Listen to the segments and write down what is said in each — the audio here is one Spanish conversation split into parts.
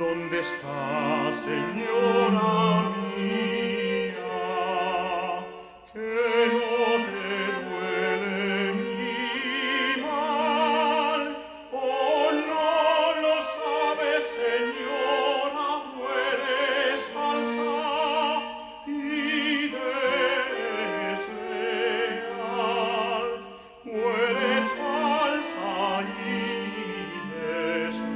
¿Dónde está, Señora mía? Que no te duele mi mal. Oh, no lo sabes, Señora, mueres falsa y desleal. Mueres falsa y desleal.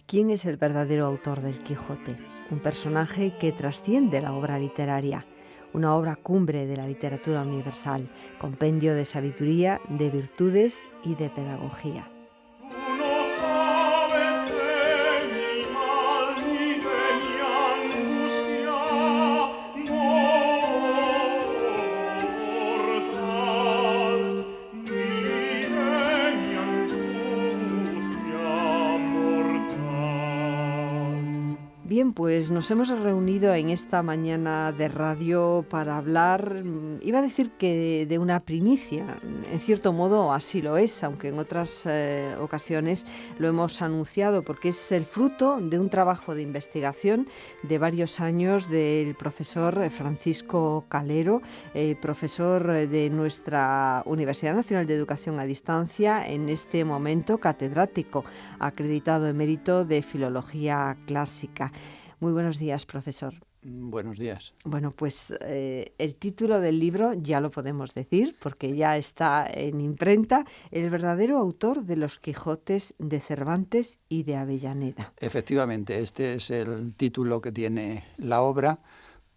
¿Quién es el verdadero autor del Quijote? Un personaje que trasciende la obra literaria, una obra cumbre de la literatura universal, compendio de sabiduría, de virtudes y de pedagogía. Tú no sabes de mi mal ni de mi angustia mortal, ni de mi angustia mortal. Bien, pues nos hemos reunido en esta mañana de radio para hablar, iba a decir que de una primicia, en cierto modo así lo es, aunque en otras ocasiones lo hemos anunciado, porque es el fruto de un trabajo de investigación de varios años del profesor Francisco Calero, profesor de nuestra Universidad Nacional de Educación a Distancia, en este momento catedrático, acreditado emérito de Filología Clásica. Muy buenos días, profesor. Buenos días. Bueno, pues el título del libro ya lo podemos decir porque ya está en imprenta, el verdadero autor de los Quijotes de Cervantes y de Avellaneda. Efectivamente, este es el título que tiene la obra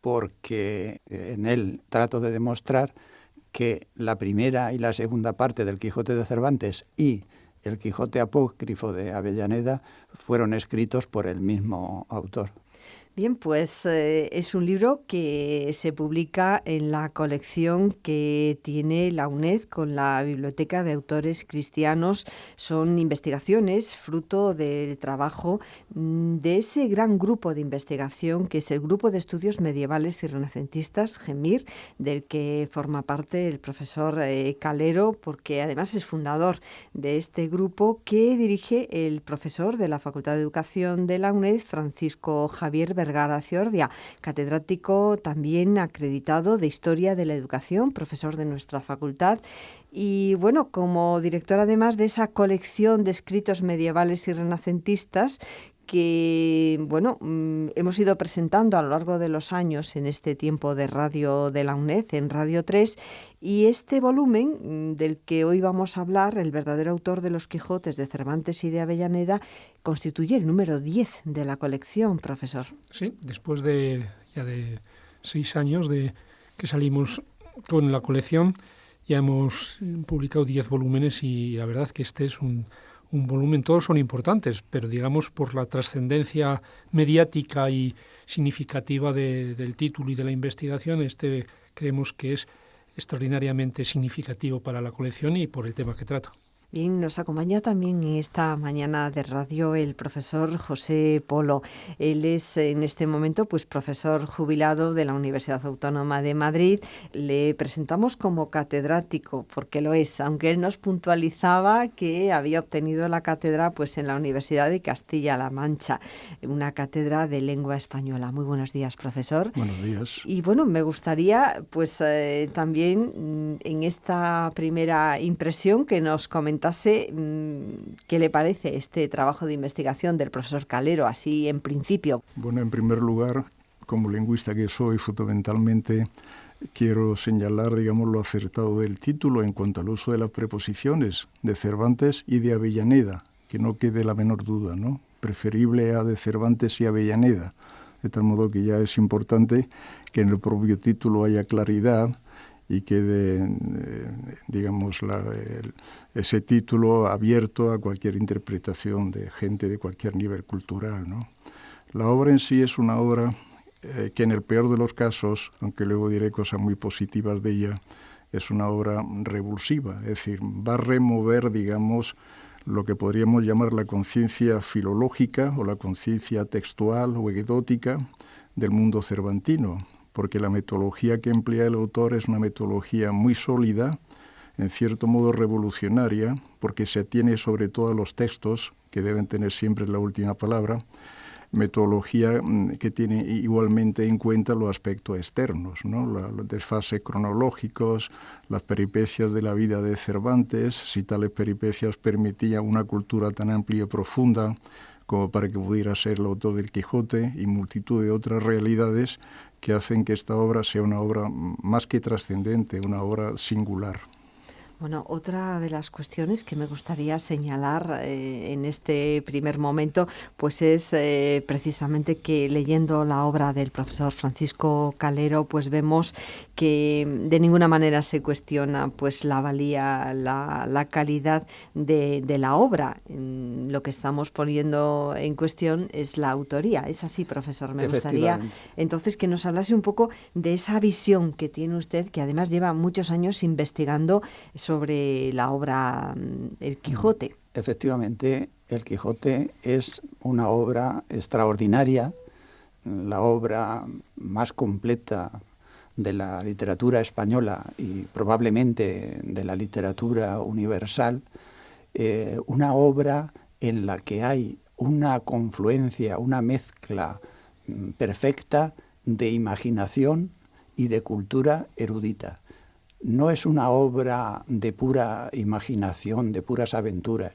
porque en él trato de demostrar que la primera y la segunda parte del Quijote de Cervantes y el Quijote apócrifo de Avellaneda fueron escritos por el mismo autor. Bien, pues es un libro que se publica en la colección que tiene la UNED con la Biblioteca de Autores Cristianos. Son investigaciones fruto del trabajo de ese gran grupo de investigación que es el Grupo de Estudios Medievales y Renacentistas, GEMIR, del que forma parte el profesor Calero, porque además es fundador de este grupo que dirige el profesor de la Facultad de Educación de la UNED, Francisco Javier Vergara Ciordia, catedrático también acreditado de Historia de la Educación, profesor de nuestra facultad. Y bueno, como director además de esa colección de escritos medievales y renacentistas que, bueno, hemos ido presentando a lo largo de los años en este tiempo de radio de la UNED, en Radio 3, y este volumen del que hoy vamos a hablar, el verdadero autor de los Quijotes de Cervantes y de Avellaneda, constituye el número 10 de la colección, profesor. Sí, después de 6 años de que salimos con la colección, ya hemos publicado 10 volúmenes y la verdad que este es un volumen, todos son importantes, pero digamos por la trascendencia mediática y significativa del título y de la investigación, este creemos que es extraordinariamente significativo para la colección y por el tema que trata. Bien, nos acompaña también esta mañana de radio el profesor José Polo. Él es en este momento pues profesor jubilado de la Universidad Autónoma de Madrid. Le presentamos como catedrático porque lo es, aunque él nos puntualizaba que había obtenido la cátedra pues en la Universidad de Castilla-La Mancha, una cátedra de lengua española. Muy buenos días, profesor. Buenos días. Y bueno, me gustaría pues también en esta primera impresión que nos comentase qué le parece este trabajo de investigación del profesor Calero, así en principio. Bueno, en primer lugar, como lingüista que soy, fundamentalmente quiero señalar, digamos, lo acertado del título en cuanto al uso de las preposiciones de Cervantes y de Avellaneda, que no quede la menor duda, ¿no? Preferible a de Cervantes y Avellaneda, de tal modo que ya es importante que en el propio título haya claridad y quede, digamos, ese título abierto a cualquier interpretación de gente de cualquier nivel cultural, ¿no? La obra en sí es una obra que en el peor de los casos, aunque luego diré cosas muy positivas de ella, es una obra revulsiva, es decir, va a remover, digamos, lo que podríamos llamar la conciencia filológica o la conciencia textual o anecdótica del mundo cervantino, porque la metodología que emplea el autor es una metodología muy sólida, en cierto modo revolucionaria, porque se atiene sobre todo a los textos que deben tener siempre la última palabra, metodología que tiene igualmente en cuenta los aspectos externos, ¿no? Los desfases cronológicos, las peripecias de la vida de Cervantes, si tales peripecias permitían una cultura tan amplia y profunda como para que pudiera ser el autor del Quijote, y multitud de otras realidades que hacen que esta obra sea una obra más que trascendente, una obra singular. Bueno, otra de las cuestiones que me gustaría señalar en este primer momento, pues es precisamente que leyendo la obra del profesor Francisco Calero, pues vemos que de ninguna manera se cuestiona pues la valía, la calidad de la obra. Lo que estamos poniendo en cuestión es la autoría. Es así, profesor. Me gustaría entonces que nos hablase un poco de esa visión que tiene usted, que además lleva muchos años investigando sobre la obra El Quijote. Efectivamente, El Quijote es una obra extraordinaria, la obra más completa de la literatura española y probablemente de la literatura universal, una obra en la que hay una confluencia, una mezcla perfecta de imaginación y de cultura erudita. No es una obra de pura imaginación, de puras aventuras.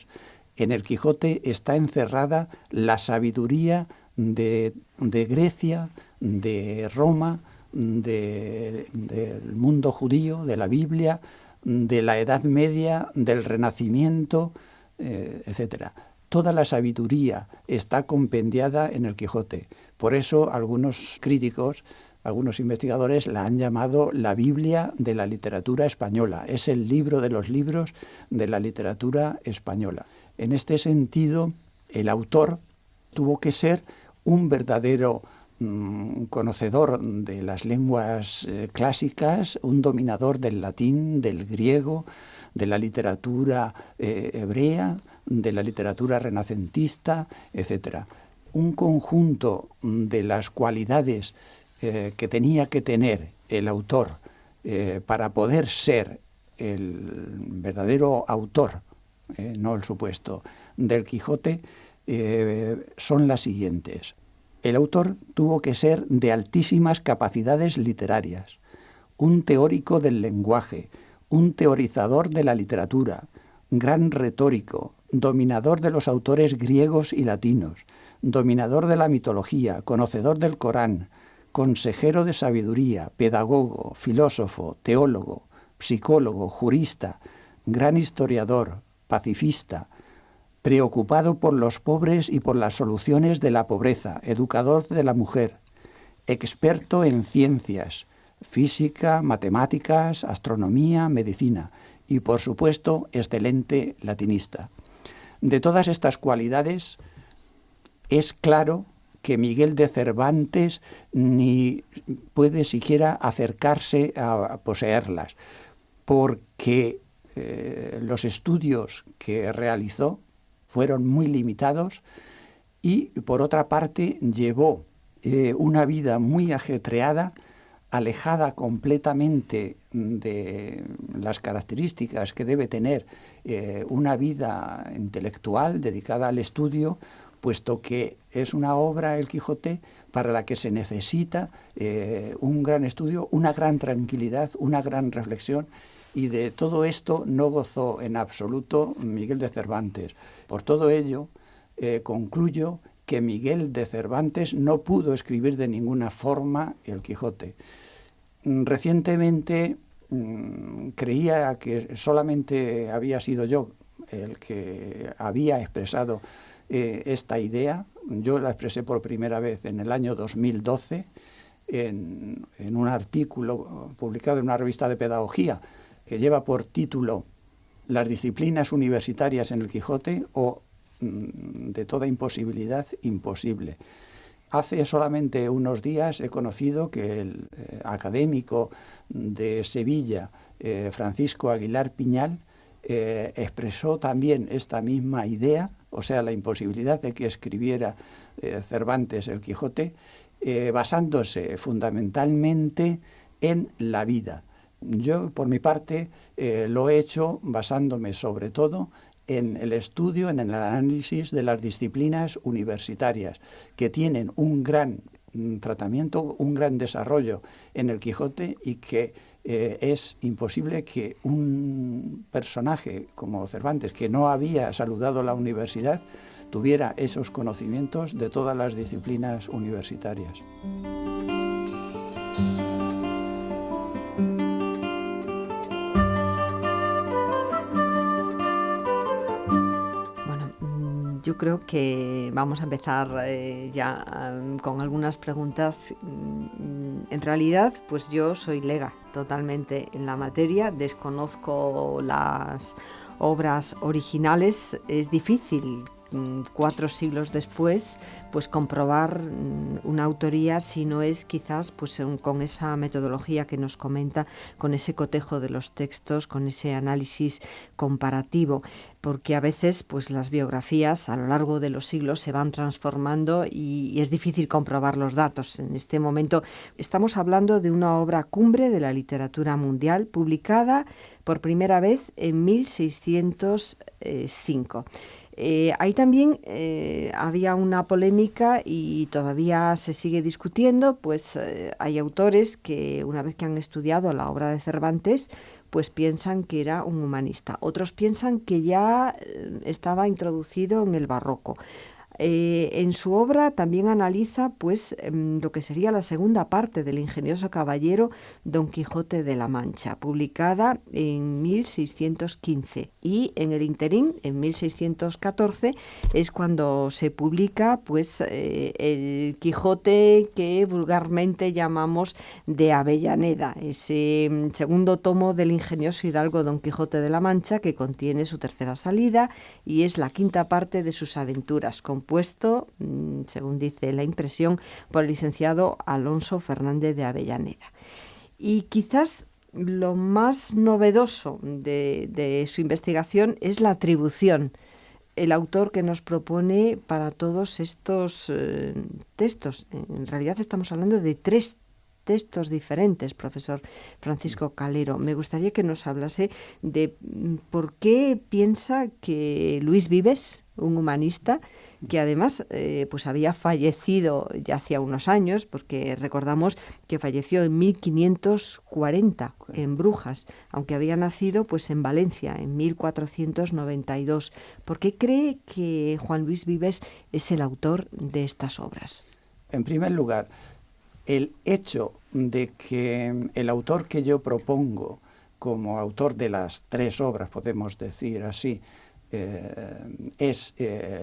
En el Quijote está encerrada la sabiduría de Grecia, de Roma, del mundo judío, de la Biblia, de la Edad Media, del Renacimiento, etc. Toda la sabiduría está compendiada en el Quijote. Por eso algunos críticos, algunos investigadores la han llamado la Biblia de la literatura española. Es el libro de los libros de la literatura española. En este sentido, el autor tuvo que ser un verdadero conocedor de las lenguas clásicas, un dominador del latín, del griego, de la literatura hebrea, de la literatura renacentista, etc. Un conjunto de las cualidades que tenía que tener el autor para poder ser el verdadero autor, no el supuesto, del Quijote, son las siguientes. El autor tuvo que ser de altísimas capacidades literarias, un teórico del lenguaje, un teorizador de la literatura, gran retórico, dominador de los autores griegos y latinos, dominador de la mitología, conocedor del Corán, consejero de sabiduría, pedagogo, filósofo, teólogo, psicólogo, jurista, gran historiador, pacifista, preocupado por los pobres y por las soluciones de la pobreza, educador de la mujer, experto en ciencias, física, matemáticas, astronomía, medicina y, por supuesto, excelente latinista. De todas estas cualidades, es claro que Miguel de Cervantes ni puede siquiera acercarse a poseerlas, porque los estudios que realizó fueron muy limitados y, por otra parte, llevó una vida muy ajetreada, alejada completamente de las características que debe tener una vida intelectual dedicada al estudio, puesto que es una obra, El Quijote, para la que se necesita un gran estudio, una gran tranquilidad, una gran reflexión, y de todo esto no gozó en absoluto Miguel de Cervantes. Por todo ello, concluyo que Miguel de Cervantes no pudo escribir de ninguna forma El Quijote. Recientemente creía que solamente había sido yo el que había expresado esta idea. Yo la expresé por primera vez en el año 2012 en un artículo publicado en una revista de pedagogía que lleva por título Las disciplinas universitarias en el Quijote o de toda imposibilidad imposible. Hace solamente unos días he conocido que el académico de Sevilla, Francisco Aguilar Piñal, expresó también esta misma idea, o sea, la imposibilidad de que escribiera Cervantes El Quijote, basándose fundamentalmente en la vida. Yo, por mi parte, lo he hecho basándome sobre todo en el estudio, en el análisis de las disciplinas universitarias, que tienen un gran tratamiento, un gran desarrollo en el Quijote, y que es imposible que un personaje como Cervantes, que no había saludado la universidad, tuviera esos conocimientos de todas las disciplinas universitarias. Yo creo que vamos a empezar ya con algunas preguntas. En realidad, pues yo soy lega totalmente en la materia, desconozco las obras originales. Es difícil 4 siglos después pues comprobar una autoría, si no es quizás pues con esa metodología que nos comenta, con ese cotejo de los textos, con ese análisis comparativo, porque a veces pues las biografías a lo largo de los siglos se van transformando y es difícil comprobar los datos. En este momento estamos hablando de una obra cumbre de la literatura mundial, publicada por primera vez en 1605. Ahí también había una polémica y todavía se sigue discutiendo, pues hay autores que una vez que han estudiado la obra de Cervantes, pues piensan que era un humanista. Otros piensan que ya estaba introducido en el barroco. En su obra también analiza pues lo que sería la segunda parte del ingenioso caballero Don Quijote de la Mancha, publicada en 1615, y en el ínterin, en 1614, es cuando se publica pues el Quijote que vulgarmente llamamos de Avellaneda, ese segundo tomo del ingenioso hidalgo Don Quijote de la Mancha, que contiene su tercera salida y es la quinta parte de sus aventuras, compuesto, según dice la impresión, por el licenciado Alonso Fernández de Avellaneda. Y quizás lo más novedoso de su investigación es la atribución, el autor que nos propone para todos estos textos. En realidad estamos hablando de 3 textos diferentes, profesor Francisco Calero. Me gustaría que nos hablase de por qué piensa que Luis Vives, un humanista, que además pues había fallecido ya hacía unos años, porque recordamos que falleció en 1540 en Brujas, aunque había nacido pues en Valencia en 1492. ¿Por qué cree que Juan Luis Vives es el autor de estas obras? En primer lugar, el hecho de que el autor que yo propongo como autor de las 3 obras, podemos decir así, es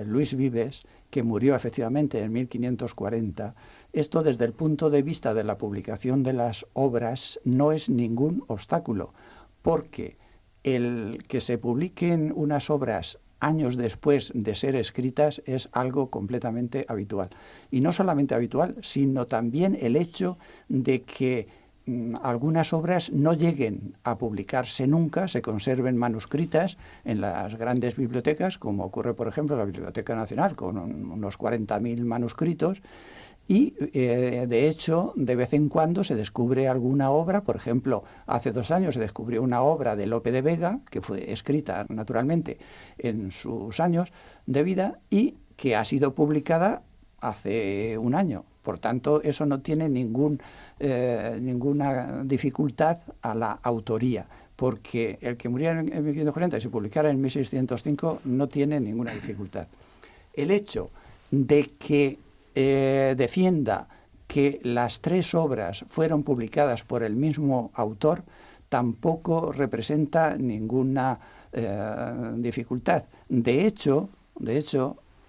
Luis Vives, que murió efectivamente en 1540. Esto, desde el punto de vista de la publicación de las obras, no es ningún obstáculo, porque el que se publiquen unas obras años después de ser escritas es algo completamente habitual. Y no solamente habitual, sino también el hecho de que algunas obras no lleguen a publicarse nunca, se conserven manuscritas en las grandes bibliotecas, como ocurre, por ejemplo, en la Biblioteca Nacional, con unos 40.000 manuscritos, y de hecho, de vez en cuando se descubre alguna obra. Por ejemplo, hace 2 años se descubrió una obra de Lope de Vega, que fue escrita naturalmente en sus años de vida y que ha sido publicada hace 1 año. Por tanto, eso no tiene ninguna dificultad a la autoría, porque el que muriera en 1540 y se publicara en 1605 no tiene ninguna dificultad. El hecho de que defienda que las 3 obras fueron publicadas por el mismo autor tampoco representa ninguna dificultad. De hecho,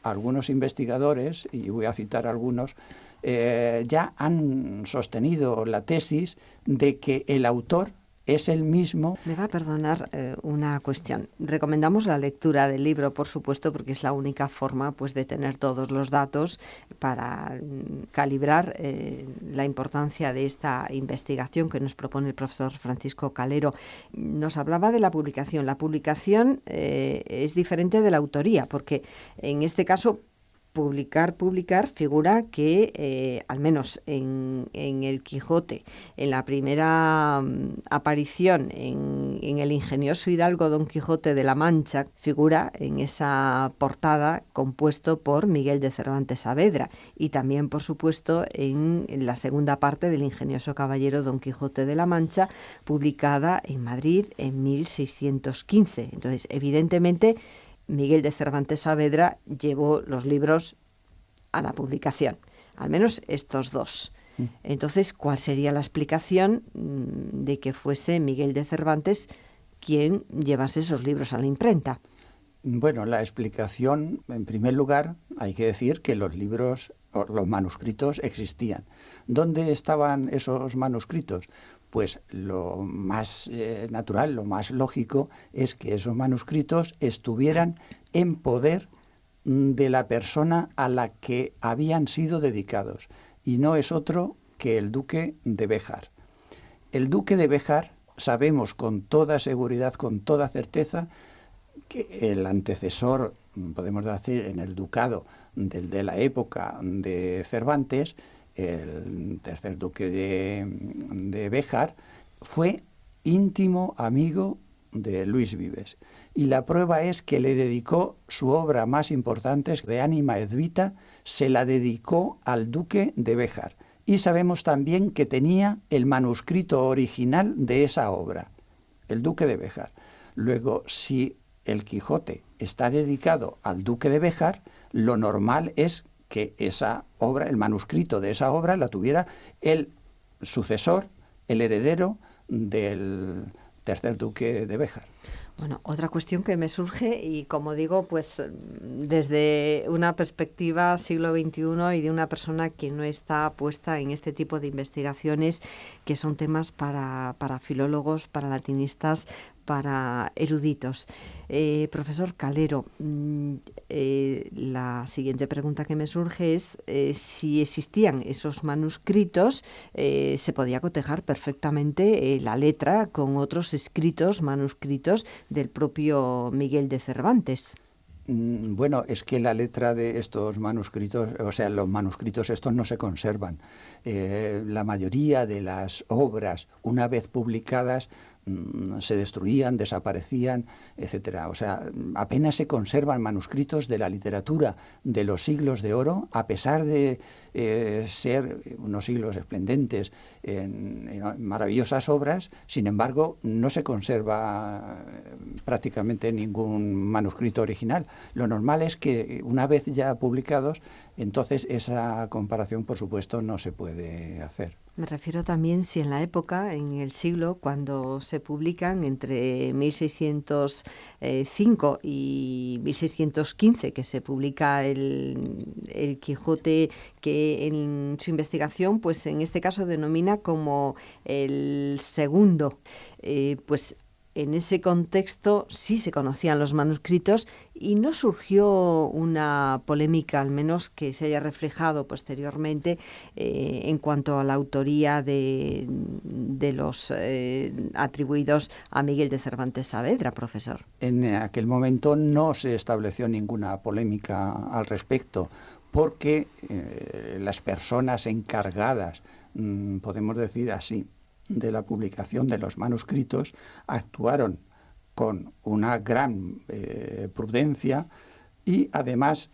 algunos investigadores, y voy a citar algunos, ya han sostenido la tesis de que el autor es el mismo. Me va a perdonar una cuestión. Recomendamos la lectura del libro, por supuesto, porque es la única forma pues, de tener todos los datos para calibrar la importancia de esta investigación que nos propone el profesor Francisco Calero. Nos hablaba de la publicación. La publicación es diferente de la autoría, porque en este caso publicar, figura que, al menos en el Quijote, en la primera aparición en el ingenioso hidalgo Don Quijote de la Mancha, figura en esa portada compuesto por Miguel de Cervantes Saavedra, y también, por supuesto, en la segunda parte del ingenioso caballero Don Quijote de la Mancha, publicada en Madrid en 1615. Entonces, evidentemente, Miguel de Cervantes Saavedra llevó los libros a la publicación, al menos estos dos. Entonces, ¿cuál sería la explicación de que fuese Miguel de Cervantes quien llevase esos libros a la imprenta? Bueno, la explicación, en primer lugar, hay que decir que los libros o los manuscritos existían. ¿Dónde estaban esos manuscritos? Pues lo más natural, lo más lógico es que esos manuscritos estuvieran en poder de la persona a la que habían sido dedicados, y no es otro que el duque de Béjar. El duque de Béjar, sabemos con toda seguridad, con toda certeza, que el antecesor, podemos decir, en el ducado de la época de Cervantes, el tercer duque de Béjar, fue íntimo amigo de Luis Vives. Y la prueba es que le dedicó su obra más importante, De Anima et Vita, se la dedicó al duque de Béjar. Y sabemos también que tenía el manuscrito original de esa obra, el duque de Béjar. Luego, si el Quijote está dedicado al duque de Béjar, lo normal es que esa obra, el manuscrito de esa obra, la tuviera el sucesor, el heredero del tercer duque de Béjar. Bueno, otra cuestión que me surge, y como digo, pues desde una perspectiva siglo XXI y de una persona que no está puesta en este tipo de investigaciones, que son temas para filólogos, para latinistas, para eruditos. Profesor Calero, la siguiente pregunta que me surge es si existían esos manuscritos, se podía cotejar perfectamente la letra con otros escritos, manuscritos del propio Miguel de Cervantes. Bueno, es que la letra de estos manuscritos, o sea, los manuscritos estos no se conservan. La mayoría de las obras, una vez publicadas, se destruían, desaparecían, etcétera. O sea, apenas se conservan manuscritos de la literatura de los siglos de oro, a pesar de ser unos siglos esplendentes en maravillosas obras. Sin embargo, no se conserva prácticamente ningún manuscrito original. Lo normal es que una vez ya publicados, entonces esa comparación, por supuesto, no se puede hacer. Me refiero también si en la época, en el siglo, cuando se publican entre 1605 y 1615, que se publica el Quijote, que en su investigación, pues en este caso denomina como el segundo, pues en ese contexto sí se conocían los manuscritos y no surgió una polémica, al menos que se haya reflejado posteriormente, en cuanto a la autoría de los atribuidos a Miguel de Cervantes Saavedra, profesor. En aquel momento no se estableció ninguna polémica al respecto, porque las personas encargadas, podemos decir así, de la publicación de los manuscritos, actuaron con una gran prudencia y además,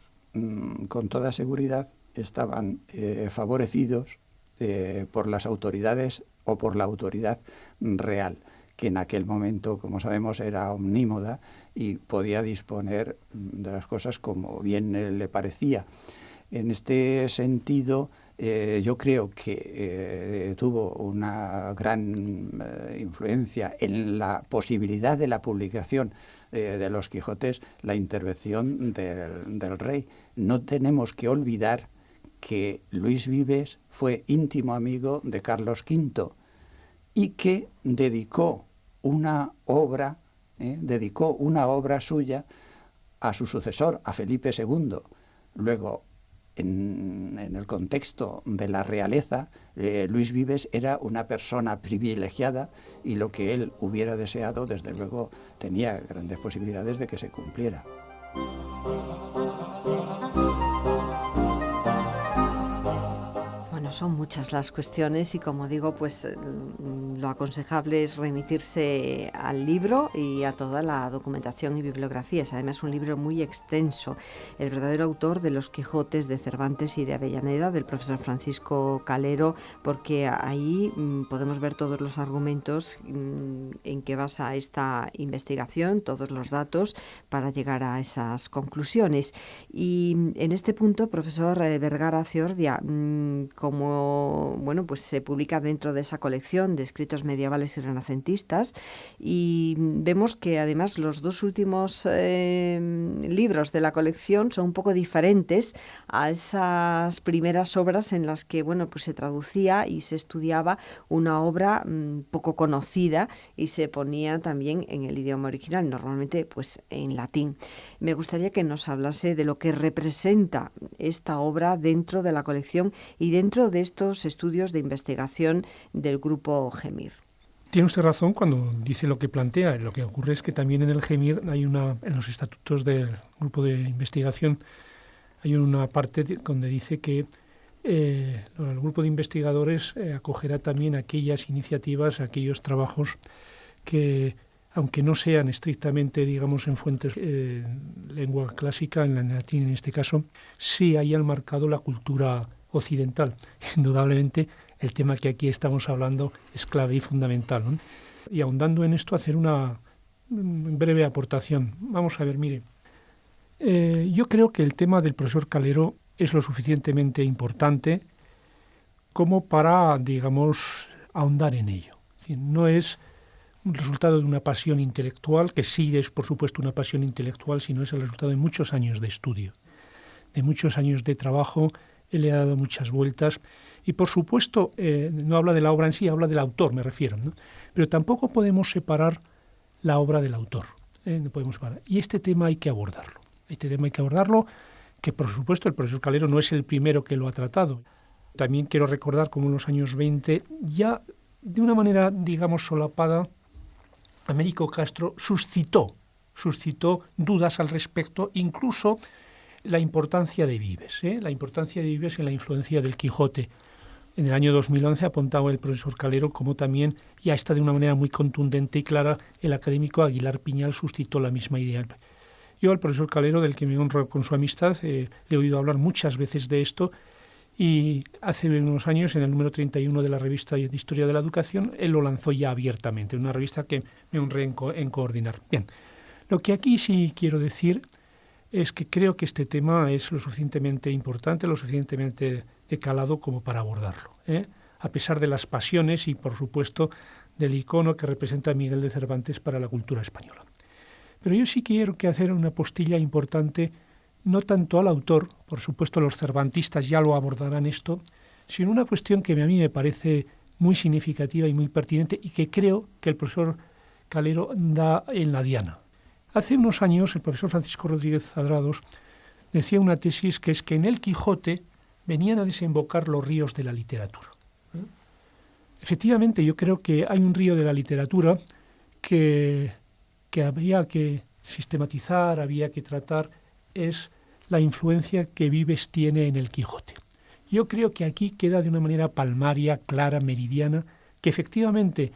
con toda seguridad, estaban favorecidos por las autoridades o por la autoridad real, que en aquel momento, como sabemos, era omnímoda y podía disponer de las cosas como bien le parecía. En este sentido, yo creo que tuvo una gran influencia en la posibilidad de la publicación de los Quijotes la intervención del rey. No tenemos que olvidar que Luis Vives fue íntimo amigo de Carlos V y que dedicó una obra suya a su sucesor, a Felipe II. Luego, en el contexto de la realeza, Luis Vives era una persona privilegiada y lo que él hubiera deseado, desde luego, tenía grandes posibilidades de que se cumpliera. son muchas las cuestiones y, como digo, pues lo aconsejable es remitirse al libro y a toda la documentación y bibliografías. Además, un libro muy extenso. El verdadero autor de Los Quijotes de Cervantes y de Avellaneda, del profesor Francisco Calero, porque ahí podemos ver todos los argumentos en que basa esta investigación, todos los datos para llegar a esas conclusiones. Y en este punto, profesor Vergara Ciordia, como pues se publica dentro de esa colección de escritos medievales y renacentistas, y vemos que además los dos últimos libros de la colección son un poco diferentes a esas primeras obras en las que pues se traducía y se estudiaba una obra poco conocida y se ponía también en el idioma original, normalmente pues en latín. Me gustaría que nos hablase de lo que representa esta obra dentro de la colección y dentro de estos estudios de investigación del grupo GEMIR. Tiene usted razón cuando dice lo que plantea. Lo que ocurre es que también en el GEMIR hay en los estatutos del grupo de investigación, hay una parte donde dice que el grupo de investigadores acogerá también aquellas iniciativas, aquellos trabajos que, aunque no sean estrictamente, digamos, en fuentes lengua clásica, en latín en este caso, sí hayan marcado la cultura occidental. Indudablemente, el tema que aquí estamos hablando es clave y fundamental, ¿no? Y ahondando en esto, hacer una breve aportación. Vamos a ver, mire, yo creo que el tema del profesor Calero es lo suficientemente importante como para, digamos, ahondar en ello. Es decir, no es un resultado de una pasión intelectual, que sí es, por supuesto, una pasión intelectual, sino es el resultado de muchos años de estudio, de muchos años de trabajo. Él le ha dado muchas vueltas y, por supuesto, no habla de la obra en sí, habla del autor, me refiero, ¿no? Pero tampoco podemos separar la obra del autor, no podemos separar. Y este tema hay que abordarlo. Que por supuesto el profesor Calero no es el primero que lo ha tratado. También quiero recordar cómo en los años 20, ya de una manera, digamos, solapada, Américo Castro suscitó dudas al respecto, incluso la importancia de Vives, la importancia de Vives en la influencia del Quijote. En el año 2011 apuntaba el profesor Calero como también, ya está de una manera muy contundente y clara, el académico Aguilar Piñal suscitó la misma idea. Yo al profesor Calero, del que me honro con su amistad, le he oído hablar muchas veces de esto, y hace unos años, en el número 31 de la revista de Historia de la Educación, él lo lanzó ya abiertamente, una revista que me honré en coordinar. Bien, lo que aquí sí quiero decir es que creo que este tema es lo suficientemente importante, lo suficientemente de calado como para abordarlo, a pesar de las pasiones y, por supuesto, del icono que representa a Miguel de Cervantes para la cultura española. Pero yo sí quiero hacer una postilla importante, no tanto al autor, por supuesto los cervantistas ya lo abordarán esto, sino una cuestión que a mí me parece muy significativa y muy pertinente y que creo que el profesor Calero da en la diana. Hace unos años el profesor Francisco Rodríguez Adrados decía una tesis que es que en el Quijote venían a desembocar los ríos de la literatura. Efectivamente, yo creo que hay un río de la literatura que había que sistematizar, había que tratar, es la influencia que Vives tiene en el Quijote. Yo creo que aquí queda de una manera palmaria, clara, meridiana, que efectivamente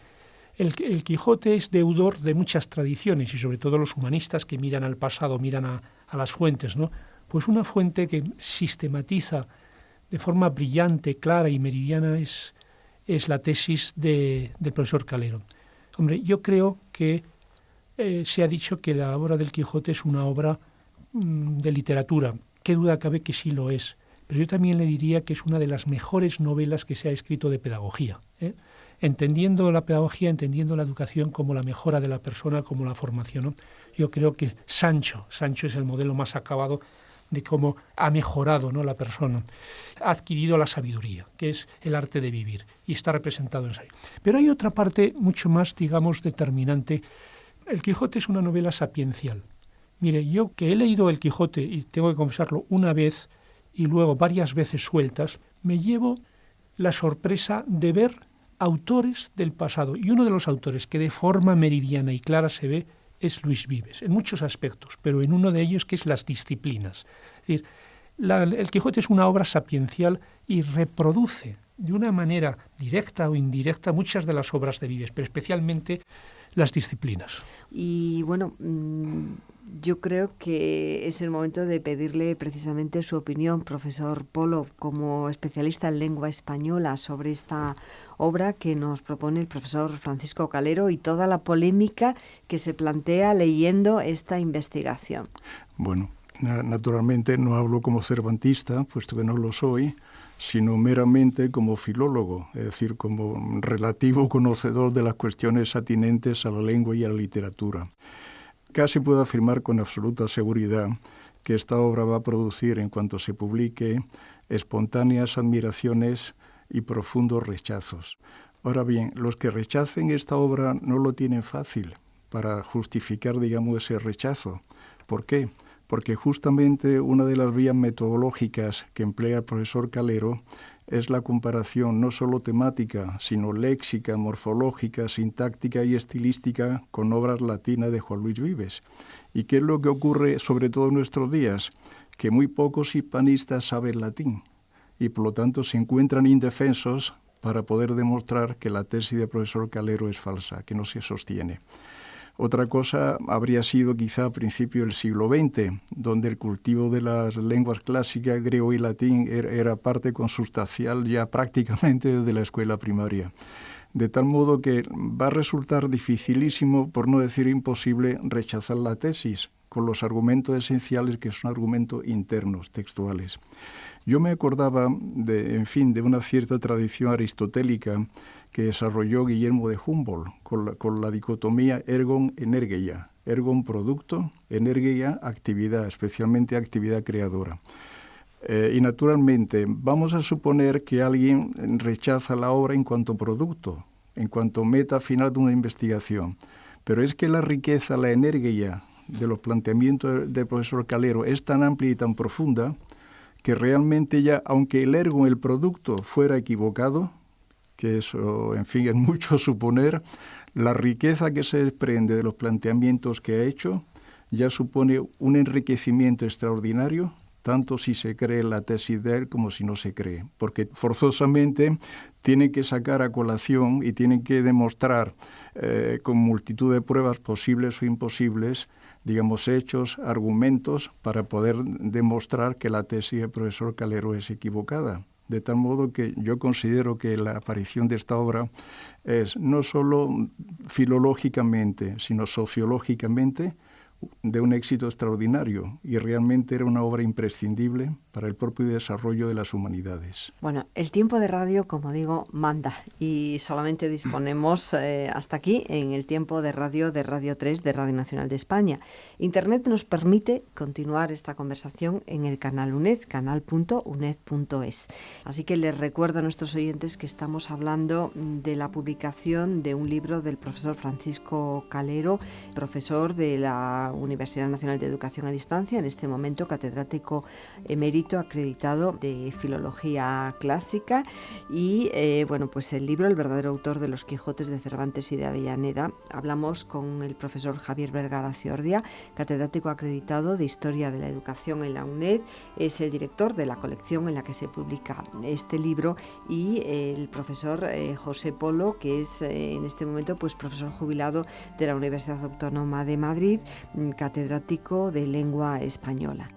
el Quijote es deudor de muchas tradiciones y sobre todo los humanistas que miran al pasado, miran a las fuentes, ¿no? Pues una fuente que sistematiza de forma brillante, clara y meridiana es la tesis del profesor Calero. Hombre, yo creo que se ha dicho que la obra del Quijote es una obra de literatura. Qué duda cabe que sí lo es. Pero yo también le diría que es una de las mejores novelas que se ha escrito de pedagogía. Entendiendo la pedagogía, entendiendo la educación como la mejora de la persona, como la formación, ¿no? Yo creo que Sancho es el modelo más acabado de cómo ha mejorado, ¿no?, la persona. Ha adquirido la sabiduría, que es el arte de vivir, y está representado en eso. Pero hay otra parte mucho más, digamos, determinante. El Quijote es una novela sapiencial. Mire, yo que he leído El Quijote, y tengo que confesarlo, una vez y luego varias veces sueltas, me llevo la sorpresa de ver autores del pasado. Y uno de los autores que de forma meridiana y clara se ve es Luis Vives, en muchos aspectos, pero en uno de ellos que es las disciplinas. Es decir, el Quijote es una obra sapiencial y reproduce de una manera directa o indirecta muchas de las obras de Vives, pero especialmente las disciplinas. Y bueno, yo creo que es el momento de pedirle precisamente su opinión, profesor Polo, como especialista en lengua española, sobre esta obra que nos propone el profesor Francisco Calero y toda la polémica que se plantea leyendo esta investigación. Bueno, naturalmente no hablo como cervantista, puesto que no lo soy, sino meramente como filólogo, es decir, como relativo conocedor de las cuestiones atinentes a la lengua y a la literatura. Casi puedo afirmar con absoluta seguridad que esta obra va a producir, en cuanto se publique, espontáneas admiraciones y profundos rechazos. Ahora bien, los que rechacen esta obra no lo tienen fácil para justificar, digamos, ese rechazo. ¿Por qué? Porque justamente una de las vías metodológicas que emplea el profesor Calero es la comparación no solo temática, sino léxica, morfológica, sintáctica y estilística con obras latinas de Juan Luis Vives. ¿Y qué es lo que ocurre sobre todo en nuestros días? Que muy pocos hispanistas saben latín y por lo tanto se encuentran indefensos para poder demostrar que la tesis del profesor Calero es falsa, que no se sostiene. Otra cosa habría sido quizá a principios del siglo XX, donde el cultivo de las lenguas clásicas, griego y latín, era parte consustancial ya prácticamente desde la escuela primaria. De tal modo que va a resultar dificilísimo, por no decir imposible, rechazar la tesis con los argumentos esenciales que son argumentos internos, textuales. Yo me acordaba de una cierta tradición aristotélica que desarrolló Guillermo de Humboldt con la dicotomía ergon-energeia. Ergon producto, energeia actividad, especialmente actividad creadora. Y naturalmente vamos a suponer que alguien rechaza la obra en cuanto producto, en cuanto meta final de una investigación. Pero es que la riqueza, la energeia de los planteamientos del profesor Calero es tan amplia y tan profunda que realmente ya, aunque el ergo, el producto, fuera equivocado, que eso, es mucho suponer, la riqueza que se desprende de los planteamientos que ha hecho ya supone un enriquecimiento extraordinario, tanto si se cree la tesis de él como si no se cree, porque forzosamente tienen que sacar a colación y tienen que demostrar con multitud de pruebas posibles o imposibles, digamos, hechos, argumentos, para poder demostrar que la tesis del profesor Calero es equivocada. De tal modo que yo considero que la aparición de esta obra es no solo filológicamente, sino sociológicamente de un éxito extraordinario, y realmente era una obra imprescindible para el propio desarrollo de las humanidades. Bueno, el tiempo de radio, como digo, manda, y solamente disponemos hasta aquí en el tiempo de Radio 3 de Radio Nacional de España. Internet nos permite continuar esta conversación en el canal UNED, canal.uned.es. Así que les recuerdo a nuestros oyentes que estamos hablando de la publicación de un libro del profesor Francisco Calero, profesor de la Universidad Nacional de Educación a Distancia, en este momento catedrático emérito acreditado de Filología Clásica, y pues el libro El verdadero autor de los Quijotes de Cervantes y de Avellaneda. Hablamos con el profesor Javier Vergara Ciordia, catedrático acreditado de Historia de la Educación en la UNED, es el director de la colección en la que se publica este libro, y el profesor José Polo, que es en este momento pues profesor jubilado de la Universidad Autónoma de Madrid, catedrático de lengua española.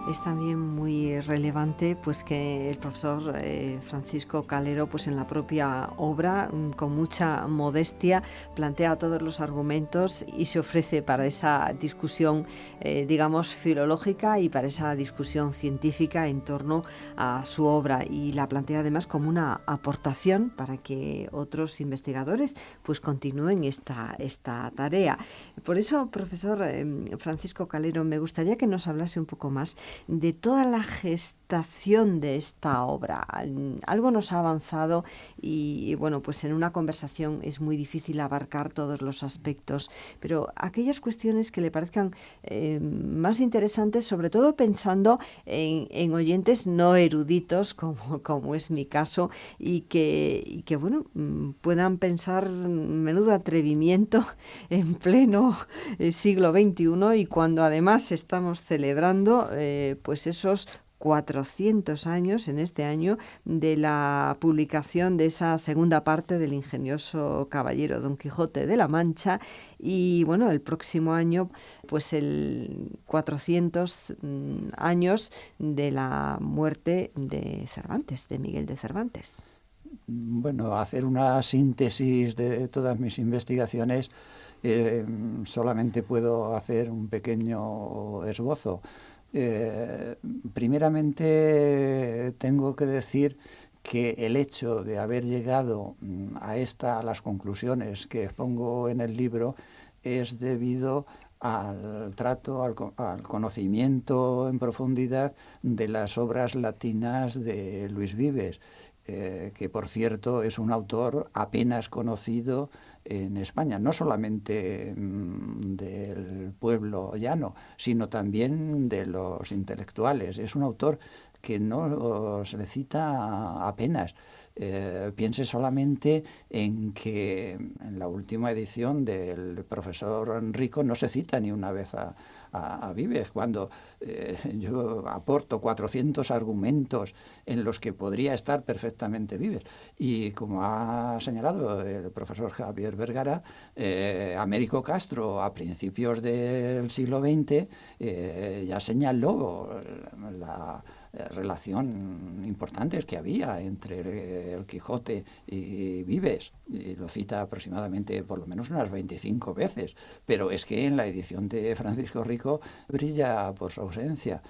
Es también muy relevante pues que el profesor Francisco Calero pues en la propia obra, con mucha modestia, plantea todos los argumentos y se ofrece para esa discusión digamos filológica y para esa discusión científica en torno a su obra, y la plantea además como una aportación para que otros investigadores pues continúen esta tarea. Por eso, profesor Francisco Calero, me gustaría que nos hablase un poco más de toda la gestión gestación de esta obra? Algo nos ha avanzado y bueno, pues en una conversación es muy difícil abarcar todos los aspectos, pero aquellas cuestiones que le parezcan más interesantes, sobre todo pensando en oyentes no eruditos, como es mi caso, y que bueno, puedan pensar, menudo atrevimiento en pleno siglo XXI, y cuando además estamos celebrando pues esos 400 años en este año de la publicación de esa segunda parte del ingenioso caballero Don Quijote de la Mancha, y bueno, el próximo año pues el 400 años de la muerte de Cervantes, de Miguel de Cervantes. Bueno, hacer una síntesis de todas mis investigaciones, solamente puedo hacer un pequeño esbozo. Primeramente tengo que decir que el hecho de haber llegado a las conclusiones que expongo en el libro es debido al trato, al conocimiento en profundidad de las obras latinas de Luis Vives, que por cierto es un autor apenas conocido en España, no solamente del pueblo llano, sino también de los intelectuales. Es un autor que no se le cita apenas. Piense solamente en que en la última edición del profesor Enrico no se cita ni una vez a Vives, cuando yo aporto 400 argumentos en los que podría estar perfectamente Vives. Y como ha señalado el profesor Javier Vergara, Américo Castro a principios del siglo XX ya señaló la relación importantes que había entre el Quijote y Vives, y lo cita aproximadamente por lo menos unas 25 veces, pero es que en la edición de Francisco Rico brilla por su ausencia.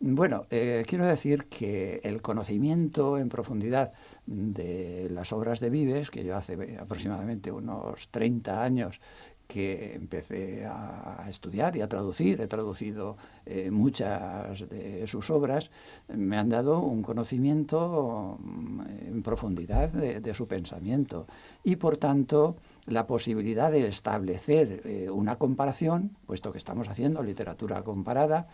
Bueno, quiero decir que el conocimiento en profundidad de las obras de Vives, que yo hace aproximadamente unos 30 años que empecé a estudiar y a traducir, he traducido muchas de sus obras, me han dado un conocimiento en profundidad de su pensamiento, y por tanto la posibilidad de establecer una comparación, puesto que estamos haciendo literatura comparada,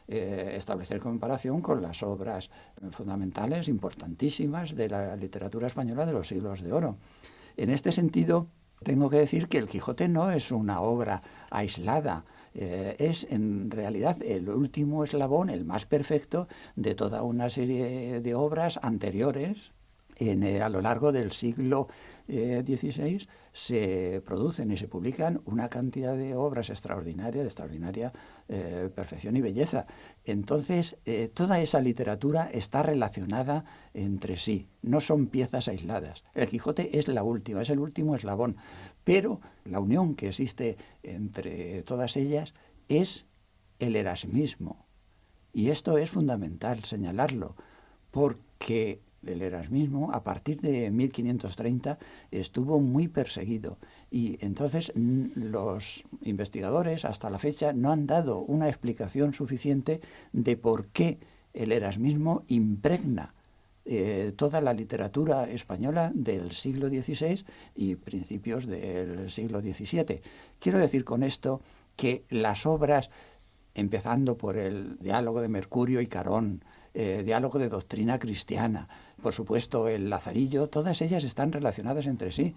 establecer comparación con las obras fundamentales, importantísimas de la literatura española de los siglos de oro. En este sentido, tengo que decir que el Quijote no es una obra aislada, es en realidad el último eslabón, el más perfecto de toda una serie de obras anteriores. A lo largo del siglo XVI se producen y se publican una cantidad de obras extraordinarias, de extraordinaria perfección y belleza. Entonces, toda esa literatura está relacionada entre sí, no son piezas aisladas. El Quijote es la última, es el último eslabón, pero la unión que existe entre todas ellas es el erasmismo. Y esto es fundamental señalarlo, porque el erasmismo, a partir de 1530, estuvo muy perseguido, y entonces los investigadores hasta la fecha no han dado una explicación suficiente de por qué el erasmismo impregna toda la literatura española del siglo XVI y principios del siglo XVII. Quiero decir con esto que las obras, empezando por el diálogo de Mercurio y Carón, diálogo de doctrina cristiana, por supuesto el Lazarillo, todas ellas están relacionadas entre sí.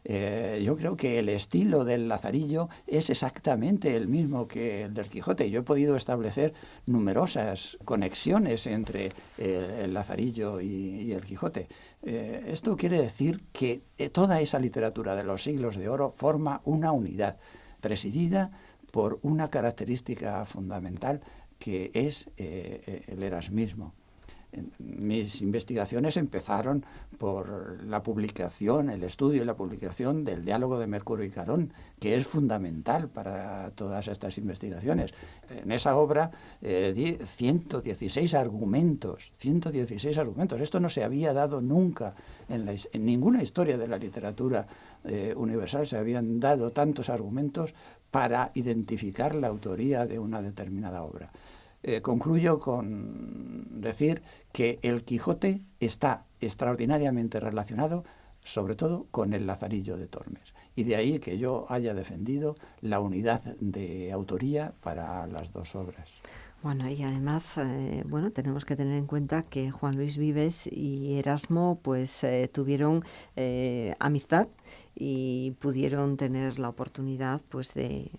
Yo creo que el estilo del Lazarillo es exactamente el mismo que el del Quijote. Yo he podido establecer numerosas conexiones entre el Lazarillo y el Quijote. Esto quiere decir que toda esa literatura de los siglos de oro forma una unidad, presidida por una característica fundamental, que es el erasmismo. Mis investigaciones empezaron por la publicación, el estudio y la publicación del diálogo de Mercurio y Carón, que es fundamental para todas estas investigaciones. En esa obra di 116 argumentos. Esto no se había dado nunca en ninguna historia de la literatura universal. Se habían dado tantos argumentos para identificar la autoría de una determinada obra. concluyo con decir que el Quijote está extraordinariamente relacionado sobre todo con el Lazarillo de Tormes. Y de ahí que yo haya defendido la unidad de autoría para las dos obras. Bueno, y además, tenemos que tener en cuenta que Juan Luis Vives y Erasmo pues tuvieron amistad y pudieron tener la oportunidad pues de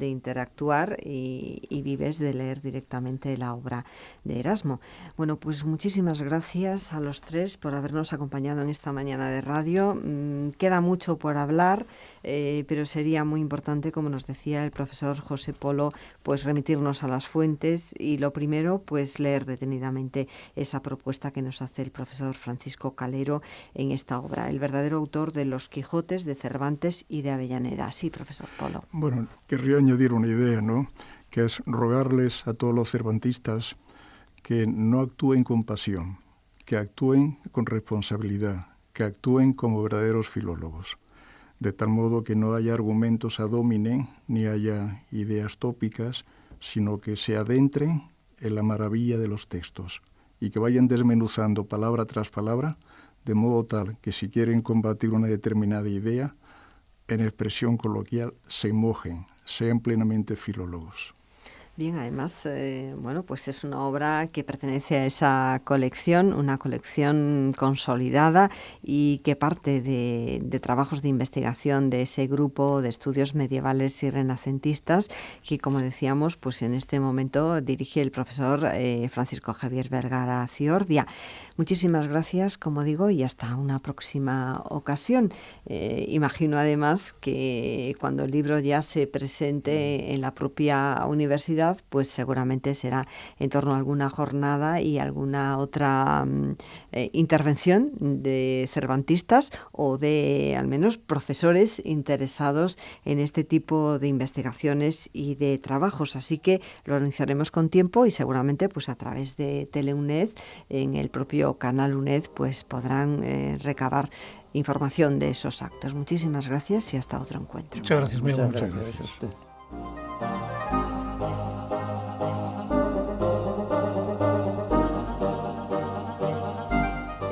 interactuar y Vives de leer directamente la obra de Erasmo. Bueno, pues muchísimas gracias a los tres por habernos acompañado en esta mañana de radio. Queda mucho por hablar, pero sería muy importante, como nos decía el profesor José Polo, pues remitirnos a las fuentes y lo primero, pues leer detenidamente esa propuesta que nos hace el profesor Francisco Calero en esta obra, el verdadero autor de Los Quijotes, de Cervantes y de Avellaneda. Sí, profesor Polo. Bueno, querría añadir una idea, ¿no?, que es rogarles a todos los cervantistas que no actúen con pasión, que actúen con responsabilidad, que actúen como verdaderos filólogos, de tal modo que no haya argumentos ad hominem ni haya ideas tópicas, sino que se adentren en la maravilla de los textos y que vayan desmenuzando palabra tras palabra, de modo tal que si quieren combatir una determinada idea, en expresión coloquial, se mojen, sean plenamente filólogos. Bien, además, pues es una obra que pertenece a esa colección, una colección consolidada y que parte de trabajos de investigación de ese grupo de estudios medievales y renacentistas que, como decíamos, pues en este momento dirige el profesor Francisco Javier Vergara Ciordia. Muchísimas gracias, como digo, y hasta una próxima ocasión. Imagino además que cuando el libro ya se presente en la propia universidad, pues seguramente será en torno a alguna jornada y alguna otra intervención de cervantistas o de al menos profesores interesados en este tipo de investigaciones y de trabajos. Así que lo anunciaremos con tiempo y seguramente pues a través de TeleUNED, en el propio canal UNED, pues podrán recabar información de esos actos. Muchísimas gracias y hasta otro encuentro. Muchas gracias, muy amable. Muchas gracias a usted.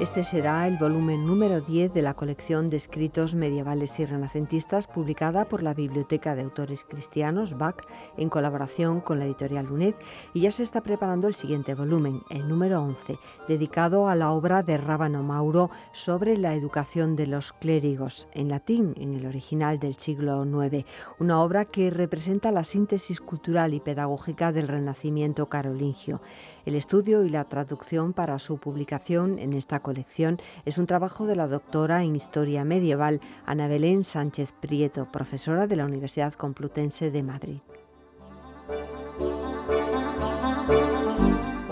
Este será el volumen número 10 de la colección de escritos medievales y renacentistas publicada por la Biblioteca de Autores Cristianos, BAC, en colaboración con la editorial UNED, y ya se está preparando el siguiente volumen, el número 11, dedicado a la obra de Rábano Mauro sobre la educación de los clérigos, en latín, en el original del siglo IX, una obra que representa la síntesis cultural y pedagógica del Renacimiento carolingio. El estudio y la traducción para su publicación en esta colección es un trabajo de la doctora en Historia Medieval Ana Belén Sánchez Prieto, profesora de la Universidad Complutense de Madrid.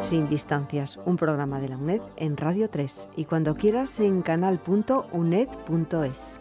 Sin distancias, un programa de la UNED en Radio 3 y cuando quieras en canal.uned.es.